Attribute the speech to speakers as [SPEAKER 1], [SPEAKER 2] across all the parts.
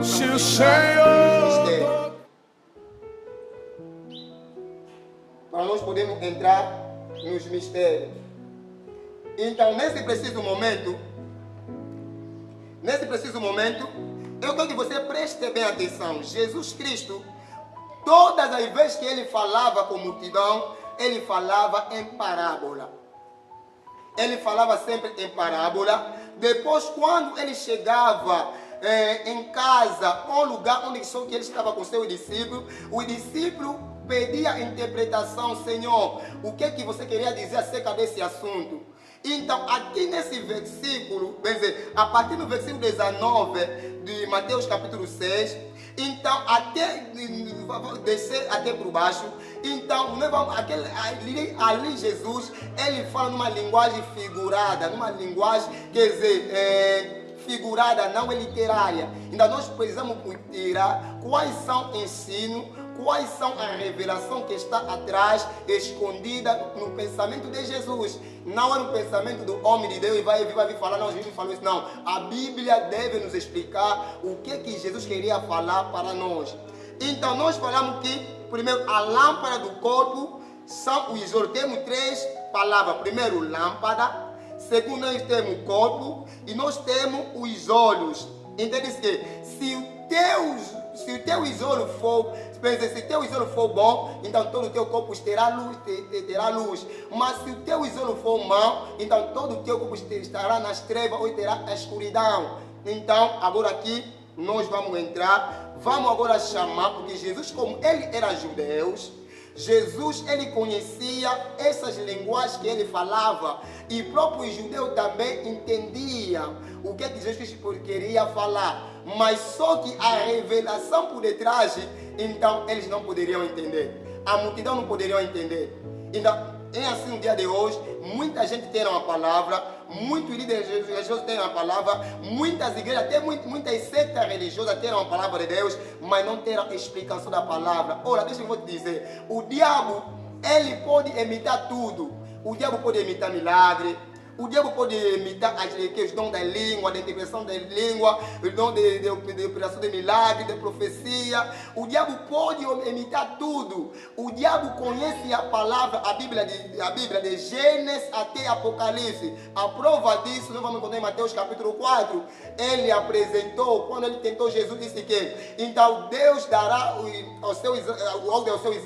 [SPEAKER 1] Se o Senhor...
[SPEAKER 2] Para nós podermos entrar nos mistérios. Então, nesse preciso momento, eu quero que você preste bem atenção. Jesus Cristo, todas as vezes que ele falava com a multidão, ele falava em parábola. Ele falava sempre em parábola. Depois, quando ele chegava em casa, ou lugar onde só que ele estava com seu discípulo, o discípulo pedia a interpretação: Senhor, o que é que você queria dizer acerca desse assunto? Então, aqui nesse versículo, quer dizer, a partir do versículo 19 de Mateus capítulo 6, então, até descer até por baixo, então, ali Jesus, ele fala numa linguagem figurada, numa linguagem, quer dizer, figurada, não é literária. Então, nós precisamos tirar quais são o ensino, quais são a revelação que está atrás, escondida no pensamento de Jesus. Não é no pensamento do homem de Deus e vai vir falar, não, Jesus falou isso. Não, a Bíblia deve nos explicar o que Jesus queria falar para nós. Então, nós falamos que, primeiro, a lâmpada do corpo são os olhos. Temos três palavras. Primeiro, lâmpada. Segundo, nós temos corpo e nós temos os olhos. Entende que se o teu olho for, se teu olho for bom, então todo o teu corpo terá luz. Mas se o teu olho for mau, então todo o teu corpo estará nas trevas ou terá a escuridão. Então, agora aqui nós vamos entrar, vamos agora chamar, porque Jesus, como ele era judeu, Jesus, ele conhecia essas linguagens que ele falava, e o próprio judeu também entendia o que Jesus queria falar, mas só que a revelação por detrás, então eles não poderiam entender, a multidão não poderia entender. Então, é assim no dia de hoje, muita gente tem uma palavra, muitos líderes religiosos têm uma palavra, muitas igrejas, até muitas seitas religiosas têm uma palavra de Deus, mas não têm a explicação da palavra. Ora, deixa eu te dizer, o diabo, ele pode imitar tudo. O diabo pode imitar milagre, o diabo pode imitar os dons da língua, da interpretação da língua, o dom de operação de milagre, de profecia. O diabo pode imitar tudo. O diabo conhece a palavra, a Bíblia de Gênesis até Apocalipse. A prova disso, nós vamos encontrar em Mateus capítulo 4. Ele apresentou, quando ele tentou Jesus, disse que então Deus dará aos seus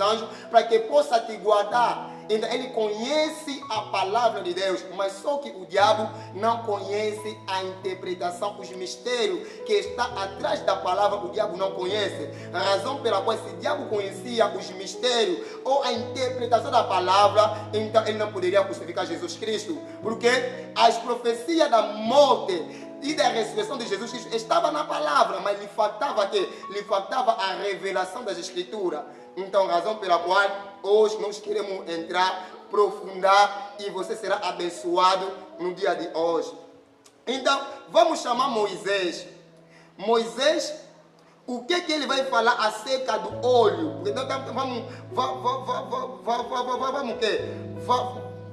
[SPEAKER 2] anjos para que possa te guardar. Então ele conhece a palavra de Deus, mas só que o diabo não conhece a interpretação, os mistérios que está atrás da palavra, o diabo não conhece. A razão pela qual se o diabo conhecia os mistérios ou a interpretação da palavra, então ele não poderia crucificar Jesus Cristo, porque as profecias da morte e da ressurreição de Jesus Cristo estava na palavra, mas lhe faltava que lhe faltava a revelação das Escrituras. Então, razão pela qual hoje nós queremos entrar, aprofundar, e você será abençoado no dia de hoje. Então, vamos chamar Moisés. Moisés, o que ele vai falar acerca do olho? Então,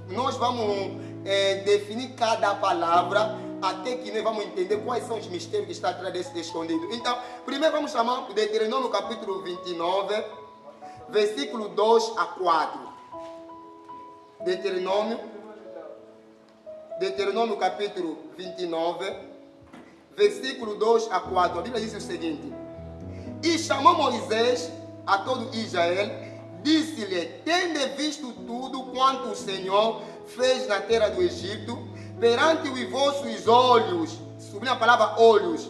[SPEAKER 2] nós vamos definir cada palavra, até que nós vamos entender quais são os mistérios que estão atrás desse escondido. Então, primeiro vamos chamar de Deuteronômio capítulo 29, versículo 2 a 4. Deuteronômio capítulo 29, versículo 2 a 4. A Bíblia diz o seguinte: E chamou Moisés a todo Israel, disse-lhe: Tende visto tudo quanto o Senhor fez na terra do Egito, perante os vossos olhos, sublinha a palavra olhos,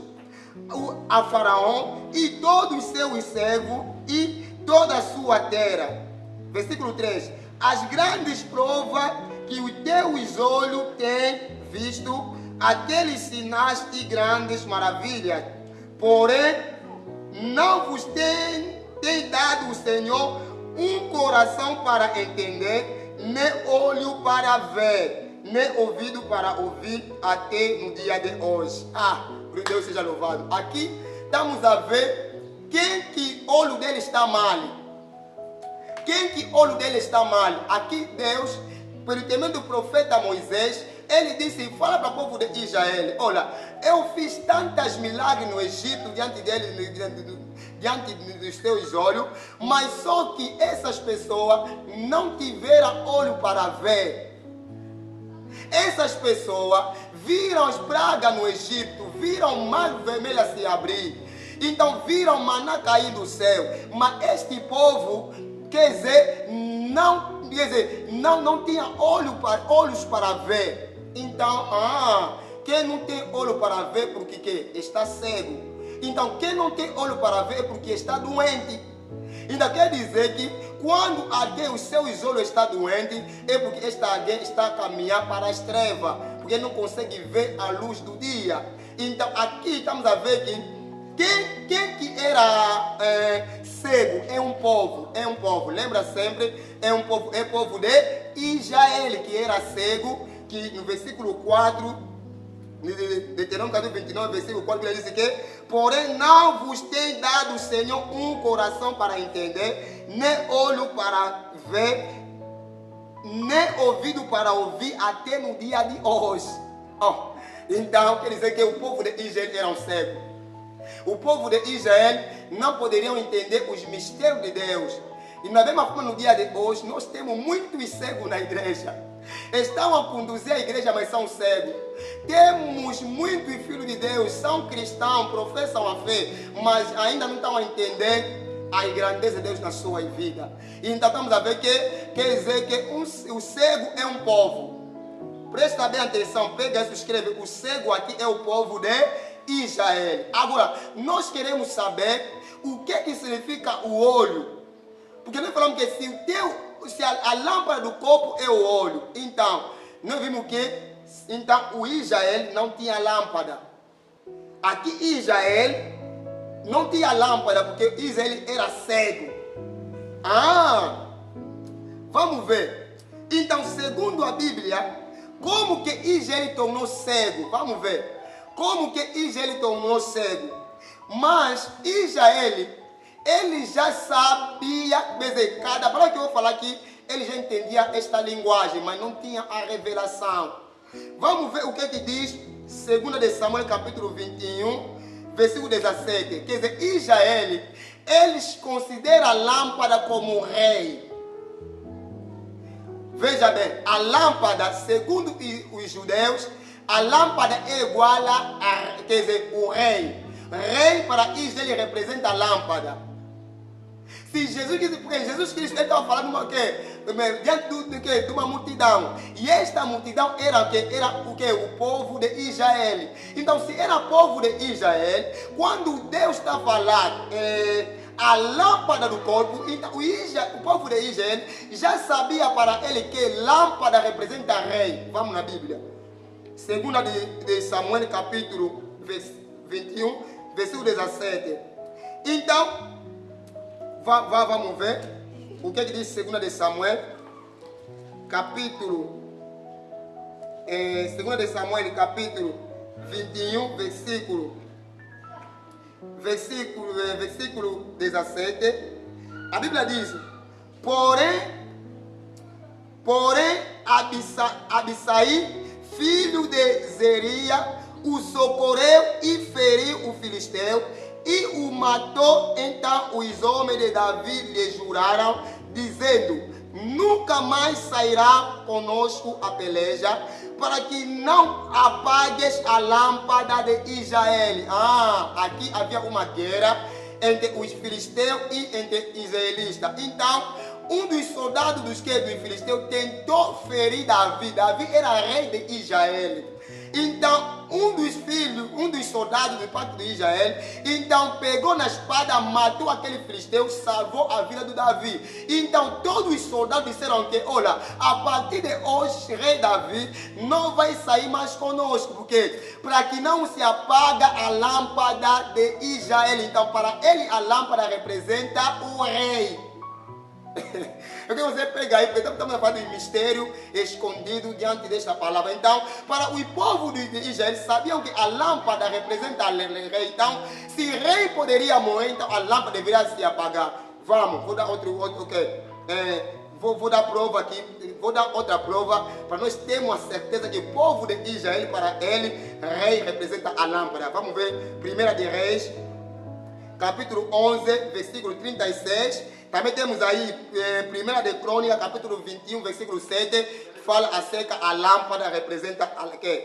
[SPEAKER 2] a Faraó e todos os seus servos e toda a sua terra. Versículo 3: As grandes provas que os teus olhos têm visto, aqueles sinais e grandes maravilhas, porém não vos tem dado o Senhor um coração para entender, nem olho para ver, nem ouvido para ouvir, até no dia de hoje. Por Deus seja louvado. Aqui estamos a ver quem que o olho dele está mal. Quem que o olho dele está mal? Aqui Deus, pelo intermédio do profeta Moisés, ele disse, fala para o povo de Israel, olha, eu fiz tantos milagres no Egito diante deles, diante dos teus olhos, mas só que essas pessoas não tiveram olho para ver. Essas pessoas viram as pragas no Egito, viram o mar vermelho se abrir, então viram maná cair do céu, mas este povo, quer dizer, não tinha olhos para ver. Então, quem não tem olho para ver porque está cego. Então, quem não tem olho para ver é porque está doente. Ainda quer dizer que quando alguém, os seus olhos estão doentes, é porque alguém está a caminhar para as trevas, porque ele não consegue ver a luz do dia. Então, aqui estamos a ver que quem que era cego é um povo, lembra sempre, é povo de Israel, que era cego, que no versículo 4, Deuteronômio capítulo 29, versículo 4, ele diz que, porém não vos tem dado o Senhor um coração para entender, nem olho para ver, nem ouvido para ouvir, até no dia de hoje. Então, quer dizer que o povo de Israel era um cego. O povo de Israel não poderiam entender os mistérios de Deus. E na mesma forma, no dia de hoje, nós temos muitos cegos na igreja. Estão a conduzir a igreja, mas são cegos. Temos muitos filhos de Deus, são cristãos, professam a fé, mas ainda não estão a entender a grandeza de Deus na sua vida. E então estamos a ver que quer dizer que o cego é um povo. Presta bem atenção, pega isso e escreve. O cego aqui é o povo de Israel. Agora, nós queremos saber o que significa o olho. Porque nós falamos que se a lâmpada do corpo é o olho, então, nós vimos que então o Israel não tinha lâmpada. Aqui Israel não tinha lâmpada, porque Israel era cego. Vamos ver. Então, segundo a Bíblia, como que Israel tornou cego? Vamos ver. Como que Israel tornou cego? Mas Israel, ele já sabia, quer dizer, cada palavra que eu vou falar aqui, ele já entendia esta linguagem, mas não tinha a revelação. Vamos ver o que diz 2 de Samuel capítulo 21, versículo 17. Quer dizer, Israel, eles consideram a lâmpada como rei. Veja bem, a lâmpada, segundo os judeus, a lâmpada é igual a, quer dizer, o rei. Rei para Israel representa a lâmpada. Se porque Jesus Cristo estava falando diante de uma multidão. E esta multidão era o que? O povo de Israel. Então, se era o povo de Israel, quando Deus está falando a lâmpada do corpo, então o povo de Israel já sabia para ele que lâmpada representa rei. Vamos na Bíblia. 2 de Samuel capítulo 21, versículo 17. Então, vamos ver o que diz 2 de Samuel, capítulo 2 de Samuel, capítulo 21, versículo 17. A Bíblia diz: porém Abissai, filho de Zeria, o socorreu e feriu o filisteu e o matou. Então os homens de Davi lhe juraram, dizendo: nunca mais sairá conosco a peleja, para que não apagues a lâmpada de Israel. Aqui havia uma guerra entre os filisteus e entre os israelitas. Então, um dos soldados dos filisteus tentou ferir Davi. Davi era rei de Israel. Então, um dos soldados do pacto de Israel, então pegou na espada, matou aquele filisteu, salvou a vida do Davi. Então, todos os soldados disseram que, olha, a partir de hoje, rei Davi não vai sair mais conosco, porque para que não se apaga a lâmpada de Israel. Então, para ele, a lâmpada representa o rei. Eu quero você pegar aí, porque estamos falando de mistério escondido diante desta palavra. Então, para o povo de Israel, sabiam que a lâmpada representa o rei. Então, se o rei poderia morrer, então a lâmpada deveria se apagar. Vamos, vou dar outro ok. vou dar prova aqui, vou dar outra prova, para nós termos a certeza que o povo de Israel, para ele, rei representa a lâmpada. Vamos ver, 1 de Reis, capítulo 11, versículo 36. Também temos aí 1 de Crônica, capítulo 21, versículo 7, que fala acerca a lâmpada representa a quê?